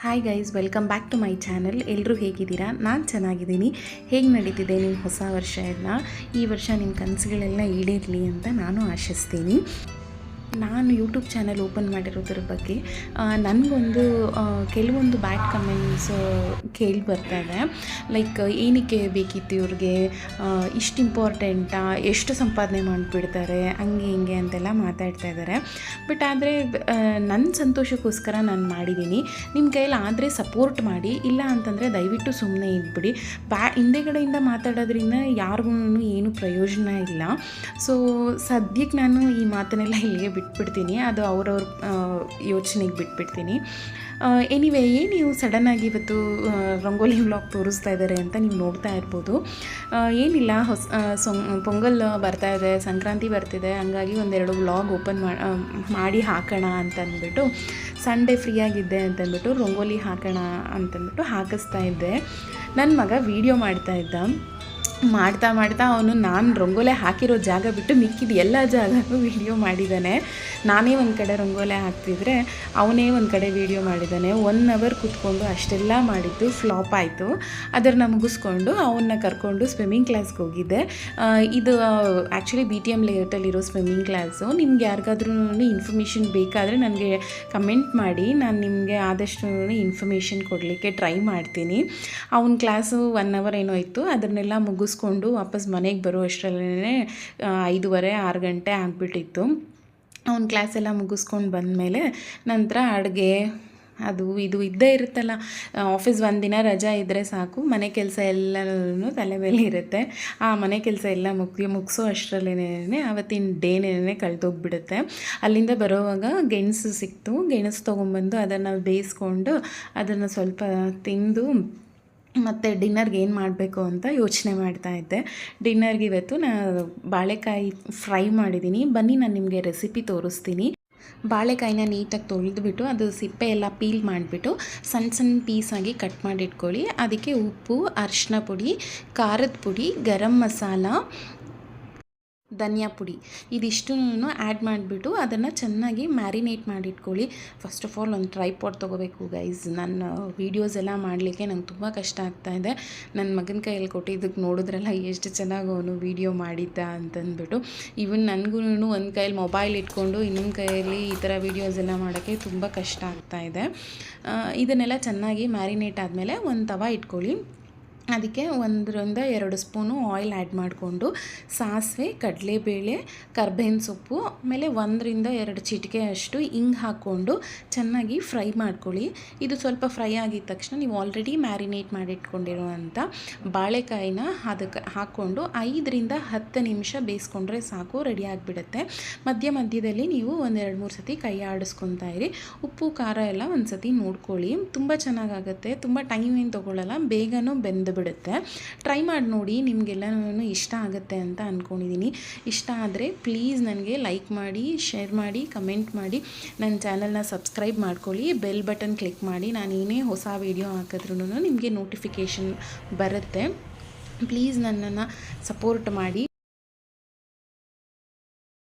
Hi guys, welcome back to my channel. ಎಲ್ಲರೂ ಹೇಗಿದ್ದೀರಾ? ನಾನು ಚೆನ್ನಾಗಿದ್ದೀನಿ. ಹೇಗೆ ನಡೀತಿದೆ ನಿಮ್ಮ ಹೊಸ ವರ್ಷ ಎಲ್ಲ? ಈ ವರ್ಷ ನಿಮ್ಮ ಕನಸುಗಳೆಲ್ಲ ಈಡೇರಲಿ ಅಂತ ನಾನು ಆಶಿಸ್ತೀನಿ. ನಾನು ಯೂಟ್ಯೂಬ್ ಚಾನಲ್ ಓಪನ್ ಮಾಡಿರೋದ್ರ ಬಗ್ಗೆ ನನಗೊಂದು ಕೆಲವೊಂದು ಬ್ಯಾಡ್ ಕಮೆಂಟ್ಸ್ ಕೇಳಿ ಬರ್ತಾಯಿದೆ. ಲೈಕ್ ಏನಕ್ಕೆ ಬೇಕಿತ್ತು ಇವ್ರಿಗೆ, ಇಷ್ಟು ಇಂಪಾರ್ಟೆಂಟಾ, ಎಷ್ಟು ಸಂಪಾದನೆ ಮಾಡಿಬಿಡ್ತಾರೆ, ಹಂಗೆ ಹಿಂಗೆ ಅಂತೆಲ್ಲ ಮಾತಾಡ್ತಾ ಇದ್ದಾರೆ. ಬಟ್ ಆದರೆ ನನ್ನ ಸಂತೋಷಕ್ಕೋಸ್ಕರ ನಾನು ಮಾಡಿದ್ದೀನಿ. ನಿಮ್ಮ ಕೈಯಲ್ಲಿ ಆದರೆ ಸಪೋರ್ಟ್ ಮಾಡಿ, ಇಲ್ಲ ಅಂತಂದರೆ ದಯವಿಟ್ಟು ಸುಮ್ಮನೆ ಇದ್ಬಿಡಿ. ಹಿಂದೆಗಡೆಯಿಂದ ಮಾತಾಡೋದ್ರಿಂದ ಯಾರಿಗೂ ಏನು ಪ್ರಯೋಜನ ಇಲ್ಲ. ಸೊ ಸದ್ಯಕ್ಕೆ ನಾನು ಈ ಮಾತನ್ನೆಲ್ಲ ಇಲ್ಲಿಗೆ ಬಿಟ್ಬಿಡ್ತೀನಿ. ಅದು ಅವ್ರವ್ರ ಯೋಚನೆಗೆ ಬಿಟ್ಬಿಡ್ತೀನಿ. ಎನಿವೇ, ನೀವು ಸಡನ್ನಾಗಿ ಇವತ್ತು ರಂಗೋಲಿ ವ್ಲಾಗ್ ತೋರಿಸ್ತಾ ಇದ್ದಾರೆ ಅಂತ ನೀವು ನೋಡ್ತಾ ಇರ್ಬೋದು. ಏನಿಲ್ಲ, ಪೊಂಗಲ್ ಬರ್ತಾ ಇದೆ, ಸಂಕ್ರಾಂತಿ ಬರ್ತಿದೆ, ಹಂಗಾಗಿ ಒಂದೆರಡು ವ್ಲಾಗ್ ಓಪನ್ ಮಾಡಿ ಹಾಕೋಣ ಅಂತಂದ್ಬಿಟ್ಟು, ಸಂಡೇ ಫ್ರೀಯಾಗಿದ್ದೆ ಅಂತಂದ್ಬಿಟ್ಟು ರಂಗೋಲಿ ಹಾಕೋಣ ಅಂತಂದ್ಬಿಟ್ಟು ಹಾಕಿಸ್ತಾ ಇದ್ದೆ. ನನ್ನ ಮಗ ವೀಡಿಯೋ ಮಾಡ್ತಾ ಅವನು ನಾನು ರಂಗೋಲೆ ಹಾಕಿರೋ ಜಾಗ ಬಿಟ್ಟು ಮಿಕ್ಕಿದ ಎಲ್ಲ ಜಾಗನೂ ವೀಡಿಯೋ ಮಾಡಿದ್ದಾನೆ. ನಾನೇ ಒಂದು ಕಡೆ ರಂಗೋಲೆ ಹಾಕ್ತಿದ್ರೆ ಅವನೇ ಒಂದು ಕಡೆ ವೀಡಿಯೋ ಮಾಡಿದ್ದಾನೆ. 1 ಅವರ್ ಕೂತ್ಕೊಂಡು ಅಷ್ಟೆಲ್ಲ ಮಾಡಿದ್ದು ಫ್ಲಾಪ್ ಆಯಿತು. ಅದನ್ನು ಮುಗಿಸ್ಕೊಂಡು ಅವನ್ನ ಕರ್ಕೊಂಡು ಸ್ವಿಮ್ಮಿಂಗ್ ಕ್ಲಾಸ್ಗೆ ಹೋಗಿದ್ದೆ. ಇದು ಆ್ಯಕ್ಚುಲಿ BTM ಲೇಔಟಲ್ಲಿರೋ ಸ್ವಿಮ್ಮಿಂಗ್ ಕ್ಲಾಸು. ನಿಮ್ಗೆ ಯಾರಿಗಾದ್ರೂ ಇನ್ಫಾರ್ಮೇಷನ್ ಬೇಕಾದರೆ ನನಗೆ ಕಮೆಂಟ್ ಮಾಡಿ, ನಾನು ನಿಮಗೆ ಆದಷ್ಟು ಇನ್ಫಾರ್ಮೇಷನ್ ಕೊಡಲಿಕ್ಕೆ ಟ್ರೈ ಮಾಡ್ತೀನಿ. ಅವನ ಕ್ಲಾಸು 1 ಅವರ್ ಏನೋ ಇತ್ತು. ಅದನ್ನೆಲ್ಲ ಮುಗಿಸ್ಕೊಂಡು ವಾಪಸ್ ಮನೆಗೆ ಬರೋ ಅಷ್ಟರಲ್ಲೇ 5:30 6 ಗಂಟೆ ಆಗಿಬಿಟ್ಟಿತ್ತು. ಅವ್ನ ಕ್ಲಾಸೆಲ್ಲ ಮುಗಿಸ್ಕೊಂಡು ಬಂದಮೇಲೆ ನಂತರ ಅಡುಗೆ ಅದು ಇದು ಇದ್ದೇ ಇರುತ್ತಲ್ಲ. ಆಫೀಸ್ ಒಂದಿನ ರಜಾ ಇದ್ದರೆ ಸಾಕು, ಮನೆ ಕೆಲಸ ಎಲ್ಲನೂ ತಲೆ ಮೇಲೆ ಇರುತ್ತೆ. ಆ ಮನೆ ಕೆಲಸ ಎಲ್ಲ ಮುಗಿಸೋ ಅಷ್ಟರಲ್ಲೇ ಆವತ್ತಿನ ಡೇನೇ ಕಳೆದೋಗ್ಬಿಡುತ್ತೆ. ಅಲ್ಲಿಂದ ಬರೋವಾಗ ಗೆಣಸು ಸಿಕ್ತು. ಗೆಣಸು ತೊಗೊಂಬಂದು ಅದನ್ನು ಬೇಯಿಸ್ಕೊಂಡು ಅದನ್ನು ಸ್ವಲ್ಪ ತಿಂದು ಮತ್ತು ಡಿನ್ನರ್ಗೆ ಏನು ಮಾಡಬೇಕು ಅಂತ ಯೋಚನೆ ಮಾಡ್ತಾಯಿದ್ದೆ. ಡಿನ್ನರ್ಗೆ ಇವತ್ತು ನಾನು ಬಾಳೆಕಾಯಿ ಫ್ರೈ ಮಾಡಿದ್ದೀನಿ. ಬನ್ನಿ ನಾನು ನಿಮಗೆ ರೆಸಿಪಿ ತೋರಿಸ್ತೀನಿ. ಬಾಳೆಕಾಯಿನ ನೀಟಾಗಿ ತೊಳೆದ್ಬಿಟ್ಟು ಅದು ಸಿಪ್ಪೆ ಎಲ್ಲ ಪೀಲ್ ಮಾಡಿಬಿಟ್ಟು ಸಣ್ಣ ಪೀಸಾಗಿ ಕಟ್ ಮಾಡಿಟ್ಕೊಳ್ಳಿ. ಅದಕ್ಕೆ ಉಪ್ಪು, ಅರಿಶಿನ ಪುಡಿ, ಖಾರದ ಪುಡಿ, ಗರಂ ಮಸಾಲ, ಧನಿಯಾ ಪುಡಿ ಇದಿಷ್ಟನ್ನು ಆ್ಯಡ್ ಮಾಡಿಬಿಟ್ಟು ಅದನ್ನು ಚೆನ್ನಾಗಿ ಮ್ಯಾರಿನೇಟ್ ಮಾಡಿಟ್ಕೊಳ್ಳಿ. ಫಸ್ಟ್ ಆಫ್ ಆಲ್ ಒಂದು ಟ್ರೈಪಾಡ್ ತೊಗೋಬೇಕು ಗೈಸ್. ನನ್ನ ವೀಡಿಯೋಸ್ ಎಲ್ಲ ಮಾಡಲಿಕ್ಕೆ ನಂಗೆ ತುಂಬ ಕಷ್ಟ ಆಗ್ತಾಯಿದೆ. ನನ್ನ ಮಗನ ಕೈಯಲ್ಲಿ ಕೊಟ್ಟಿದ್ದಕ್ಕೆ ನೋಡಿದ್ರಲ್ಲ ಎಷ್ಟು ಚೆನ್ನಾಗಿ ಅವನು ವೀಡಿಯೋ ಮಾಡಿದ್ದ ಅಂತಂದ್ಬಿಟ್ಟು. ಇವನ್ ನನಗೂ ಒಂದು ಕೈಯಲ್ಲಿ ಮೊಬೈಲ್ ಇಟ್ಕೊಂಡು ಇನ್ನೊಂದು ಕೈಯಲ್ಲಿ ಈ ಥರ ವೀಡಿಯೋಸ್ ಎಲ್ಲ ಮಾಡೋಕ್ಕೆ ತುಂಬ ಕಷ್ಟ ಆಗ್ತಾಯಿದೆ. ಇದನ್ನೆಲ್ಲ ಚೆನ್ನಾಗಿ ಮ್ಯಾರಿನೇಟ್ ಆದಮೇಲೆ ಒಂದು ತವ ಇಟ್ಕೊಳ್ಳಿ. ಅದಕ್ಕೆ 1-2 ಸ್ಪೂನು ಆಯಿಲ್ ಆ್ಯಡ್ ಮಾಡಿಕೊಂಡು ಸಾಸಿವೆ, ಕಡಲೆಬೇಳೆ, ಕರ್ಬೇವಿನ ಸೊಪ್ಪು, ಆಮೇಲೆ 1-2 ಚಿಟಿಕೆ ಅಷ್ಟು ಹಿಂಗೆ ಹಾಕ್ಕೊಂಡು ಚೆನ್ನಾಗಿ ಫ್ರೈ ಮಾಡ್ಕೊಳ್ಳಿ. ಇದು ಸ್ವಲ್ಪ ಫ್ರೈ ಆಗಿದ ತಕ್ಷಣ ನೀವು ಆಲ್ರೆಡಿ ಮ್ಯಾರಿನೇಟ್ ಮಾಡಿಟ್ಕೊಂಡಿರುವಂಥ ಬಾಳೆಕಾಯಿನ ಅದಕ್ಕೆ ಹಾಕ್ಕೊಂಡು 5-10 ನಿಮಿಷ ಬೇಯಿಸ್ಕೊಂಡ್ರೆ ಸಾಕು, ರೆಡಿ ಆಗಿಬಿಡುತ್ತೆ. ಮಧ್ಯದಲ್ಲಿ ನೀವು 1-2-3 ಸತಿ ಕೈ ಆಡಿಸ್ಕೊತಾ ಇರಿ. ಉಪ್ಪು ಖಾರ ಎಲ್ಲ ಒಂದು ಸತಿ ನೋಡ್ಕೊಳ್ಳಿ. ತುಂಬ ಚೆನ್ನಾಗಾಗುತ್ತೆ. ತುಂಬ ಟೈಮ್ ಏನು ತೊಗೊಳ್ಳಲ್ಲ, ಬೇಗನೂ ಬಿಡುತ್ತೆ. ಟ್ರೈ ಮಾಡಿ ನೋಡಿ, ನಿಮಗೆಲ್ಲನೂ ಇಷ್ಟ ಆಗುತ್ತೆ ಅಂತ ಅಂದ್ಕೊಂಡಿದ್ದೀನಿ. ಇಷ್ಟ ಆದರೆ ಪ್ಲೀಸ್ ನನಗೆ ಲೈಕ್ ಮಾಡಿ, ಶೇರ್ ಮಾಡಿ, ಕಮೆಂಟ್ ಮಾಡಿ, ನನ್ನ ಚಾನಲ್ನ ಸಬ್ಸ್ಕ್ರೈಬ್ ಮಾಡ್ಕೊಳ್ಳಿ. ಬೆಲ್ ಬಟನ್ ಕ್ಲಿಕ್ ಮಾಡಿ. ನಾನು ಏನೇ ಹೊಸ ವೀಡಿಯೋ ಹಾಕಿದ್ರೂ ನಿಮಗೆ ನೋಟಿಫಿಕೇಷನ್ ಬರುತ್ತೆ. ಪ್ಲೀಸ್ ನನ್ನನ್ನು ಸಪೋರ್ಟ್ ಮಾಡಿ.